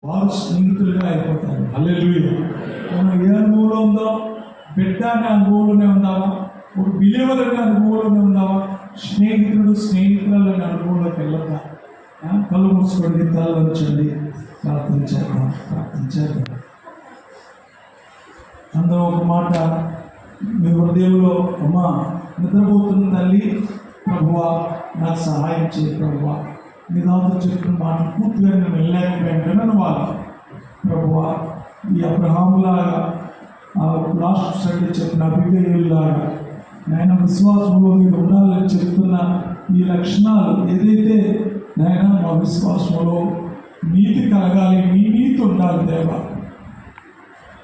వారు స్నేహితులుగా అయిపోతారు. హల్లెలూయా. మనం ఏ అనుభవంలో ఉందో, బిడ్డ అనే అనుభవంలోనే ఉందామా, ఒక బిలీవర్ అనే అనుభవంలోనే ఉందామా, స్నేహితురాలు అనే అనుభవంలోకి వెళ్ళదా? కళ్ళు మూసుకోండి, తల వంచండి, ప్రార్థించారు. అందరూ ఒక మాట మీ హృదయంలో, అమ్మా నిద్రపోతున్న తల్లి, ప్రభువా నాకు సహాయం చేయ ప్రభువా, మీ దాంతో చెప్పిన మాట పూర్తిగా నేను వెళ్ళలేకపోయాను వాళ్ళు. ప్రభువా ఈ అబ్రహాములాగా, లాస్ట్ సండే చెప్పిన అభిగయుల్లాగా నాయన విశ్వాసంలో మీరు ఉండాలని చెప్తున్న ఈ లక్షణాలు ఏదైతే నాయన మా విశ్వాసంలో నీతి కలగాలి, మీ నీతి ఉండాలి దేవా,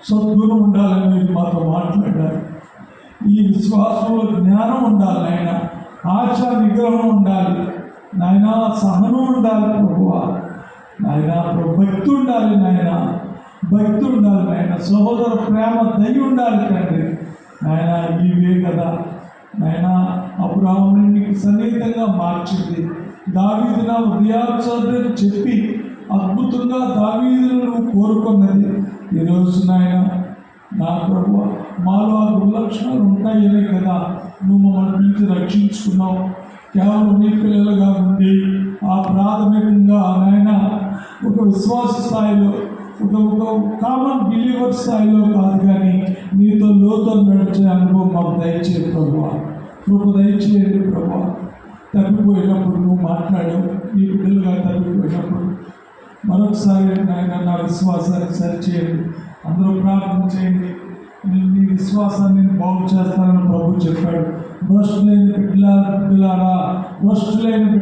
సద్గుణం ఉండాలని మీరు మాతో మాట్లాడారు. ఈ విశ్వాసంలో జ్ఞానం ఉండాలి నాయన, ఆశా నిగ్రహం ఉండాలి నాయన, సహనం ఉండాలి ప్రభువా నాయన, భక్తి ఉండాలి నాయన, భక్తి ఉండాలి నాయన, సహోదర ప్రేమ దయ ఉండాలి తండ్రి నాయన. ఇవే కదా నాయన అబ్రహాముని నీకు సన్నిహితంగా మార్చింది. దావీదు నా హృదయాచార్యుని చెప్పి అద్భుతంగా దావీదును నువ్వు కోరుకున్నది. ఈరోజు నాయన నా ప్రభువ మాలో ఆ దుర్లక్షణాలు ఉంటాయనే కదా నువ్వు మమ్మల్ని పిలిచి రక్షించుకున్నావు. కేవలం నీ పిల్లలుగా ఉండి ఆ ప్రాథమికంగా నాయన ఒక విశ్వాస స్థాయిలో, ఒక కామన్ బిలీవర్ స్థాయిలో కాదు, కానీ నీతో లోతో నడిచే అనుభవం మాకు దయచేయండి ప్రభువ, నువ్వు దయచేయండి ప్రభువ. తప్పిపోయినప్పుడు నువ్వు మాట్లాడావు, నీ బిడ్డలుగా తప్పిపోయినప్పుడు మరొకసారి నాయన నా విశ్వాసాన్ని సరిచేయండి. అందరూ ప్రార్థన చేయండి. నీ విశ్వాసాన్ని నేను బాగు చేస్తానని ప్రభు చెప్పాడు. భ్రష్టులైన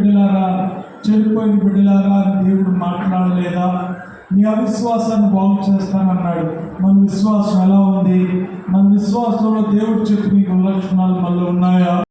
బిడ్డలారా, చెడిపోయిన బిడ్డలారా అని దేవుడు మాట్లాడలేదా? నీ అవిశ్వాసాన్ని బాగు చేస్తానన్నాడు. మన విశ్వాసం ఎలా ఉంది? మన విశ్వాసంలో దేవుడు చెప్పిన లక్షణాలు మళ్ళీ ఉన్నాయా?